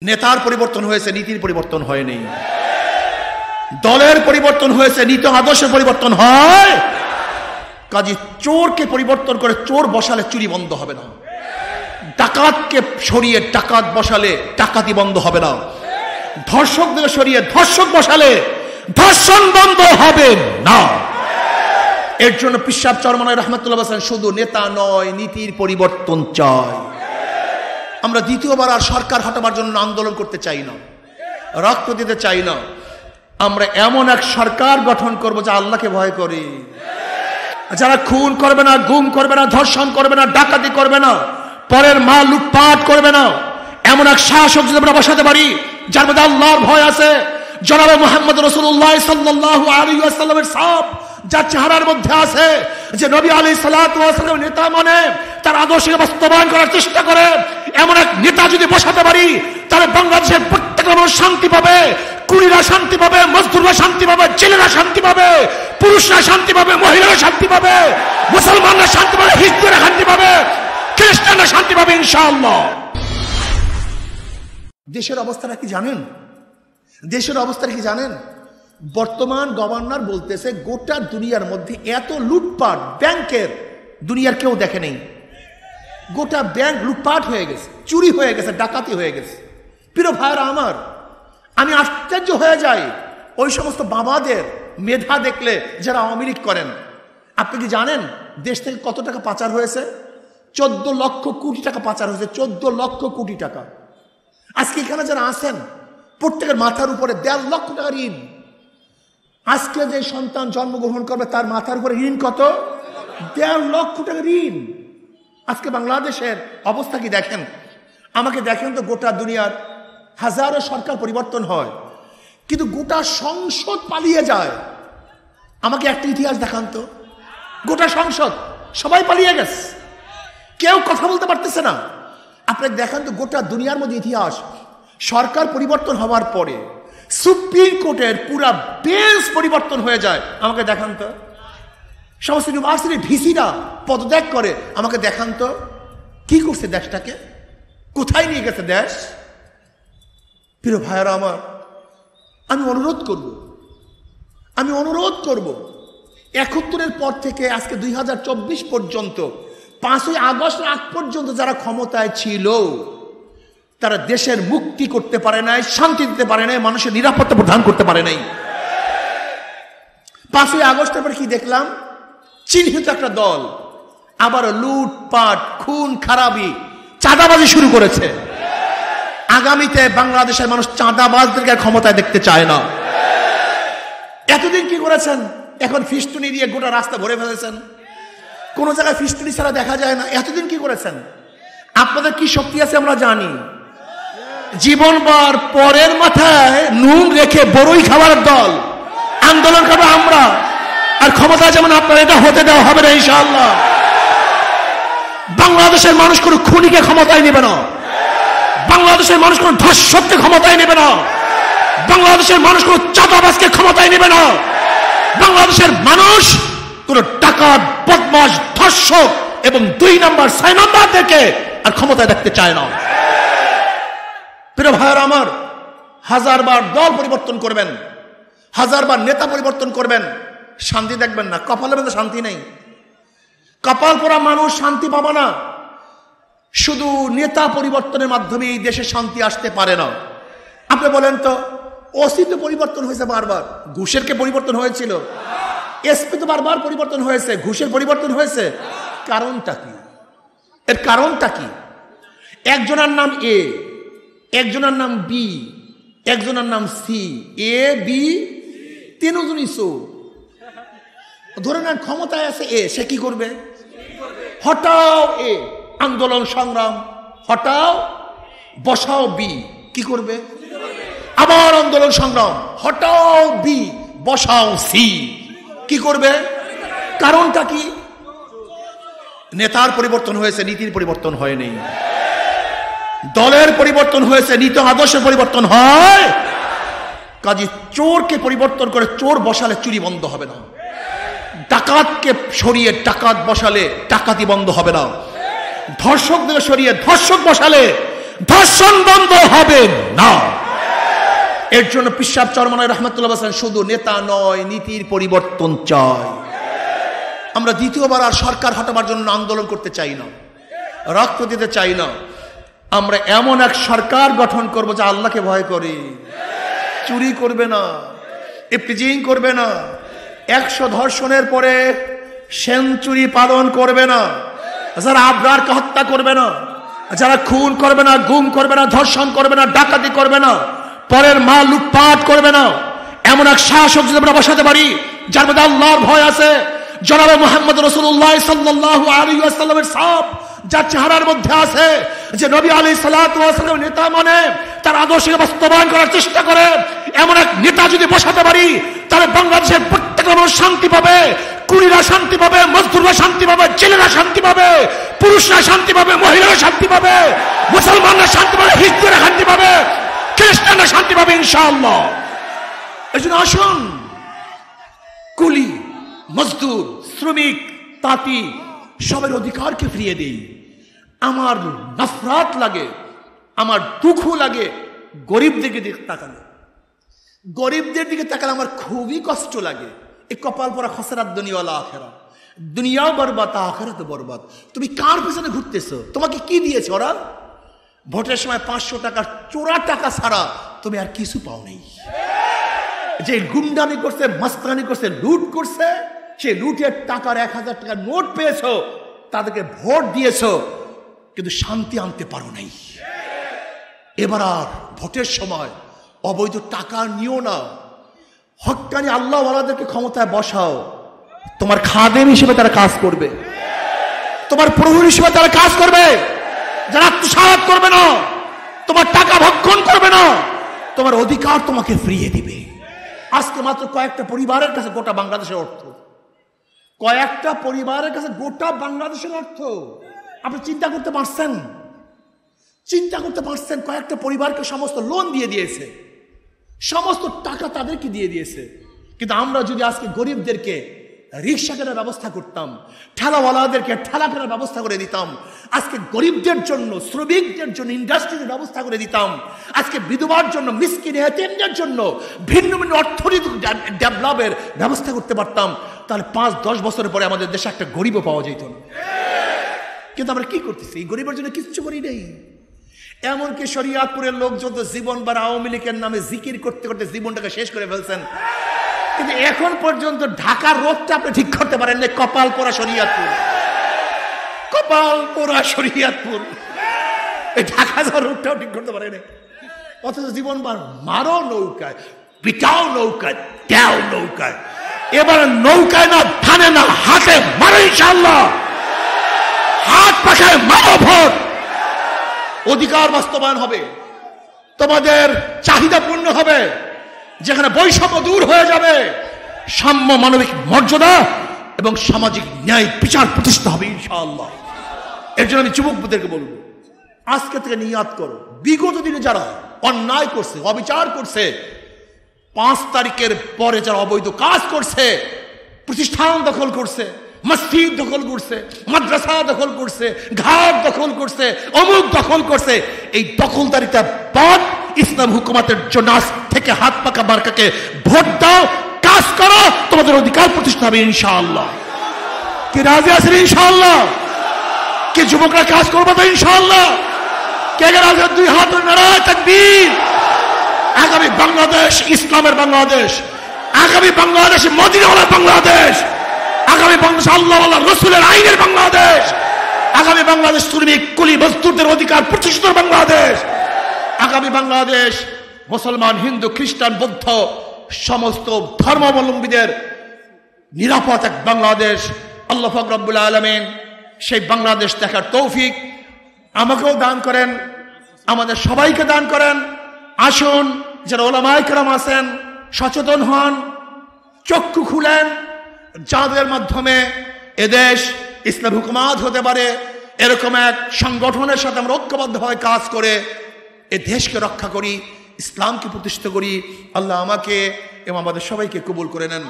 নেতার পরিবর্তন হয়েছে, নীতির পরিবর্তন হয়নি। দলের পরিবর্তন হয়েছে, নীতি আদর্শের পরিবর্তন হয়। কাজে চোরকে পরিবর্তন করে চোর বসালে চুরি বন্ধ হবে না, ডাকাতকে সরিয়ে ডাকাত বসালে ডাকাতি বন্ধ হবে না, ধর্ষকদের সরিয়ে ধর্ষক বসালে ধর্ষণ বন্ধ হবে না। এর জন্য পীর সাহেব চরমনাই রহমতুল্লাহ বলেন, শুধু নেতা নয়, নীতির পরিবর্তন চাই। আমরা দ্বিতীয়বার আর সরকার হটাবার জন্য আন্দোলন করতে চাই না, রক্ত দিতে চাই না। আমরা এমন এক সরকার গঠন করব যা আল্লাহকে ভয় করে, যারা খুন করবে না, গুম করবে না, ধর্ষণ করবে না, ডাকাতি করবে না, পরের মাল লুটপাট করবে না। এমন এক শাসক যদি আমরা বসাতে পারি যার মধ্যে আল্লাহর ভয় আছে, জনাবে মুহাম্মদ রাসূলুল্লাহ সাল্লাল্লাহু আলাইহি ওয়াসাল্লামের ছাপ যার চেহারার মধ্যে আছে, যে নবী আলাইহিস সালাতু ওয়াস সালামের নেতা মানে তার আদর্শকে বাস্তবায়ন করার চেষ্টা করে, এমন এক নেতা যদি বসাতে পারি তাহলে বাংলাদেশের প্রত্যেক মানুষ শান্তি পাবে, কুড়িরা শান্তি পাবে, মজদুররা শান্তি পাবে, ছেলেরা শান্তি পাবে, পুরুষরা শান্তি পাবে, মহিলারা শান্তি পাবে, মুসলমানরা শান্তি পাবে, হিন্দুরা শান্তি পাবে, খ্রিস্টানরা শান্তি পাবে ইনশাআল্লাহ। দেশের অবস্থাটা কি জানেন? দেশের অবস্থাটা কি জানেন? বর্তমান গভর্নর বলতেছে গোটা দুনিয়ার মধ্যে এত লুটপাট ব্যাংকের দুনিয়ার কেউ দেখে নেই। গোটা ব্যাংক লুটপাট হয়ে গেছে, চুরি হয়ে গেছে, ডাকাতি হয়ে গেছে। প্রিয় ভাইরা আমার, আমি আশ্চর্য হয়ে যাই ওই সমস্ত বাবাদের মেধা দেখলে যারা আওয়ামী লীগ করেন। আপনি কি জানেন দেশ থেকে কত টাকা পাচার হয়েছে? 14 লক্ষ কোটি টাকা পাচার হয়েছে, 14 লক্ষ কোটি টাকা। আজকে এখানে যারা আছেন প্রত্যেকের মাথার উপরে 1.5 লক্ষ টাকা ঋণ। আজকে যে সন্তান জন্মগ্রহণ করবে তার মাথার উপরে ঋণ কত? 1.5 লক্ষ টাকা ঋণ। আজকে বাংলাদেশের অবস্থা কি দেখেন, আমাকে দেখেন তো। গোটা দুনিয়ার হাজারো সরকার পরিবর্তন হয়, কিন্তু গোটা সংসদ পালিয়ে যায়। আমাকে একটা ইতিহাস দেখান তো, গোটা সংসদ সবাই পালিয়ে গেছে, কেউ কথা বলতে পারতেছে না। আপনাকে দেখান তো গোটা দুনিয়ার মধ্যে ইতিহাস, সরকার পরিবর্তন হওয়ার পরে সুপ্রিম কোর্টের পুরা বেঞ্চ পরিবর্তন হয়ে যায়। আমাকে দেখান তো। সমস্ত ইউনিভার্সিটির ভিসিরা পদত্যাগ করে। আমাকে দেখান তো কি করছে দেশটাকে, কোথায় নিয়ে গেছে দেশ। প্রিয় ভাইয়েরা আমার, আমি অনুরোধ করব 71-এর পর থেকে আজকে 2024 পর্যন্ত, 5ই আগস্ট আগ পর্যন্ত যারা ক্ষমতায় ছিল তারা দেশের মুক্তি করতে পারে নাই, শান্তি দিতে পারে নাই, মানুষের নিরাপত্তা প্রদান করতে পারে নাই। 5ই আগস্টের পরে কি দেখলাম? চিহ্নিত একটা দল আবার লুটপাট, খুন খারাপি, চাঁদাবাজি শুরু করেছে। আগামীতে বাংলাদেশের মানুষ চাঁদাবাজদেরকে ক্ষমতায় দেখতে চায় না। এতদিন কি করেছেন? এখন ফিস্টুনি দিয়ে গোটা রাস্তা ভরে ফেলেছেন, কোন জায়গায় ফিস্টুনি ছাড়া দেখা যায় না। এতদিন কি করেছেন? আপনাদের কি শক্তি আছে আমরা জানি। জীবনবার পরের মাথায় নুন রেখে বড়ই খাওয়ার দল, আন্দোলন করবো আমরা, আর ক্ষমতা যেমন আপনার, এটা হতে দেওয়া হবে না ইনশাআল্লাহ। বাংলাদেশের মানুষ কোন খুনিকে ক্ষমতায় নেবে না, বাংলাদেশের মানুষ কোন ধর্ষককে ক্ষমতায় নেবে না, বাংলাদেশের মানুষ কোন চাঁদাবাজকে ক্ষমতায় নেবে না, বাংলাদেশের মানুষ কোন ডাকাত, বদমাশ, ধর্ষক এবং 2 নম্বর 6 নম্বরদেরকে আর ক্ষমতায় দেখতে চায় না। প্রিয় ভাইয়েরা আমার, 1000বার দল পরিবর্তন করবেন, 1000বার নেতা পরিবর্তন করবেন, শান্তি দেখবেন না। কপালের মধ্যে শান্তি নেই। কপাল পোড়া মানুষ শান্তি পাবে না। শুধু নেতা পরিবর্তনের মাধ্যমে এই দেশে শান্তি আসতে পারে না। আপনি বলেন তো, ওসি তো পরিবর্তন হয়েছে বারবার, ঘুষের কে পরিবর্তন হয়েছিল? এসপি তো বারবার পরিবর্তন হয়েছে, ঘুষের পরিবর্তন হয়েছে। কারণটা কি? এর কারণটা কি? একজনের নাম এ, একজনের নাম বি, একজনের নাম সি। এ বি তিনজনই সো। ধরে নেন ক্ষমতায় আছে এ, সে কি করবে? হটাও এ, আন্দোলন সংগ্রাম হটাও, বসাও বি, কি করবে? আবার আন্দোলন সংগ্রাম, হটাও বি, বসাও সি, কি করবে? কারণটা কি? নেতার পরিবর্তন হয়েছে, নীতির পরিবর্তন হয়নি। দলের পরিবর্তন হয়েছে, নীতি আদর্শের পরিবর্তন হয়। কাজে চোরকে পরিবর্তন করে চোর বসালে চুরি বন্ধ হবে না, ডাকাতকে সরিয়ে ডাকাত বসালে ডাকাতি বন্ধ হবে না, ধর্ষকদের সরিয়ে ধর্ষক বসালে ধর্ষণ বন্ধ হবে না। এর জন্য পিশাব চরমনাই রহমতুল্লাহ বলেন শুধু নেতা নয়, নীতির পরিবর্তন চাই। আমরা দ্বিতীয়বার আর সরকার হটাবার জন্য আন্দোলন করতে চাই না, রক্ত দিতে চাই না। আমরা এমন এক সরকার গঠন করব যা আল্লাহকে ভয় করে, চুরি করবে না, ইফতিজিং করবে না, 100 ধর্ষণের পরে সেঞ্চুরি পালন করবে না, যারা আবরারকে হত্যা করবে না, যারা খুন করবে না, গুম করবে না, ধর্ষণ করবে না, ডাকাতি করবে না, পরের মাল লুটপাট করবে না, এমন এক শাসক যদি আমরা বসাতে পারি যার মধ্যে আল্লাহর ভয় আছে, জনাবে মুহাম্মদ রাসূলুল্লাহ সাল্লাল্লাহু আলাইহি ওয়াসাল্লামের ছাপ যার চেহারার মধ্যে আছে, যে নবী আলাইহিস সালাতু ওয়াস সালামের নেতা মানে তার আদর্শকে বাস্তবায়ন করার চেষ্টা করে, এমন এক নেতা যদি বসাতে পারি তাহলে বাংলাদেশের প্রত্যেক মানুষ শান্তি পাবে, কুড়িরা শান্তি পাবে, মজদুররা শান্তি পাবে, ছেলেরা শান্তি পাবে, পুরুষরা শান্তি পাবে, মহিলারা শান্তি পাবে, মুসলমানরা শান্তি পাবে, হিন্দুরা শান্তি পাবে, খ্রিস্টানরা শান্তি পাবে ইনশাআল্লাহ। এজন্য আসুন কুলি, মজদুর, শ্রমিক, তাঁতি সবের অধিকারকে ফিরিয়ে দেই। আমার নফরত লাগে, আমার দুঃখ লাগে গরিবদের দিকে তাকালে, গরিবদের দিকে তাকালে আমার খুবই কষ্ট লাগে। এই কপাল পরা খসরাত দুনিয়া ওয়াল আখিরা, দুনিয়াও বরবাদ আখিরাতও বরবাদ। তুমি কার পেছনে ঘুরতেছো? তোমাকে কি দিয়েছে ওরা? ভোটের সময় 500 টাকার চোরা টাকা ছাড়া তুমি আর কিছু পাও নেই। যে গুন্ডামি করছে, মাস্তানি করছে, লুট করছে, সে লুটের টাকার 1000 টাকার নোট পেয়েছো, তাদেরকে ভোট দিয়েছো, কিন্তু শান্তি আনতে পারো নাই। এবার আর ভোটের সময় অবৈধ টাকা নিও না, হক্কানি আল্লাহওয়ালাদেরকে ক্ষমতায় বসাও। তোমার খাদেম হিসেবে তারা কাজ করবে, তোমার প্রভু হিসেবে তারা কাজ করবে, যারা আত্মসাৎ করবে না, তোমার টাকা ভক্ষণ করবে না, তোমার অধিকার তোমাকে ফিরিয়ে দিবে। আজকে মাত্র কয়েকটা পরিবারের কাছে গোটা বাংলাদেশের অর্থ, কয়েকটা পরিবারের কাছে গোটা বাংলাদেশের অর্থ। আপনি চিন্তা করতে পারছেন? চিন্তা করতে পারছেন? কয়েকটা পরিবারকে সমস্ত লোন দিয়ে দিয়েছে, সমস্ত টাকা তাদেরকে দিয়ে দিয়েছে। কিন্তু আমরা যদি আজকে গরিবদেরকে রিক্সা কেনার ব্যবস্থা করতাম, ঠেলাওয়ালাদেরকে ঠেলা কেনার ব্যবস্থা করে দিতাম, আজকে গরিবদের জন্য, শ্রমিকদের জন্য ইন্ডাস্ট্রির ব্যবস্থা করে দিতাম, আজকে বিধবার জন্য, মিসকিন এতিমদের জন্য ভিন্ন ভিন্ন অর্থনৈতিক ডেভেলপের ব্যবস্থা করতে পারতাম, তাহলে 5-10 বছরের পরে আমাদের দেশে একটা গরিবও পাওয়া যেত না। কিন্তু আমরা কি করতেছি? এই গরিবের জন্য কিচ্ছু করি নেই। এমনকি শরিয়াতপুরের লোকজন তো জীবনবার আওয়ামী লীগের নামে জিকির করতে করতে জীবনটাকে শেষ করে ফেলছেন, কিন্তু এখন পর্যন্ত ঢাকার রোডটা আপনি ঠিক করতে পারেন না। কপাল পোড়া শরিয়াতপুর, কপাল পোড়া শরিয়াতপুর, এই ঢাকা যাওয়ার রোডটাও ঠিক করতে পারেন, অথচ জীবনবার মারো নৌকায়, পিটাও নৌকায়, দেও নৌকায়। এবার নৌকায় না, ধানে না, হাতে মারো ইনশাআল্লাহ, হাত পাখায় মারো, ভোট অধিকার বাস্তবায়ন হবে, তোমাদের চাহিদা পূর্ণ হবে, যেখানে বৈষম্য দূর হয়ে যাবে, সাম্য, মানবিক মর্যাদা এবং সামাজিক ন্যায় বিচার প্রতিষ্ঠা হবে ইনশাআল্লাহ। এর জন্য আমি যুবকদেরকে বলবো, আজকে থেকে নিয়াত করো, বিগত দিনে যারা অন্যায় করছে, অবিচার করছে, 5 তারিখের পরে যারা অবৈধ কাজ করছে, প্রতিষ্ঠান দখল করছে, মসজিদ দখল করছে, মাদ্রাসা দখল করছে, ঘাট দখল করছে, অমুক দখল করছে, এই দখলদারিতা বাদ ইসলাম হুকুমতের জন্য আজ থেকে হাত পাকা মার্কাকে ভোট দাও, কাজ করো, তোমাদের অধিকার প্রতিষ্ঠা হবে ইনশাআল্লাহ। কে রাজি আছেন ইনশাআল্লাহ? কে যুবকরা কাজ করবে তো ইনশাআল্লাহ? কে রাজি? 2 হাত নারায়ে তাকবীর। আগামী বাংলাদেশ ইসলামের বাংলাদেশ, আগামী বাংলাদেশ মদিনাওয়ালার বাংলাদেশ, আগামী বাংলাদেশ আল্লাহওয়ালা রাসূলের আইনের বাংলাদেশ, আগামী বাংলাদেশ শ্রমিক, কুলি, মজদুরদের অধিকার প্রতিষ্ঠিত বাংলাদেশ, আগামী বাংলাদেশ মুসলমান, হিন্দু, খ্রিস্টান, বৌদ্ধ সমস্ত ধর্মাবলম্বীদের নিরাপদ এক বাংলাদেশ। আল্লাহ পাক রব্বুল আলামিন সেই বাংলাদেশ দেখার তৌফিক আমাকেও দান করেন, আমাদের সবাইকে দান করেন। আসুন, যারা ওলামায়ে কেরাম আছেন সচেতন হন, চক্ষু খুলেন, যাদের মাধ্যমে এদেশ ইসলাম হুকুমাত হতে পারে, এরকম এক সংগঠনের সাথে আমরা ঐক্যবদ্ধভাবে কাজ করে এ দেশকে রক্ষা করি, ইসলামকে প্রতিষ্ঠা করি। আল্লাহ আমাকে এবং আমাদের সবাইকে কবুল করে নেন।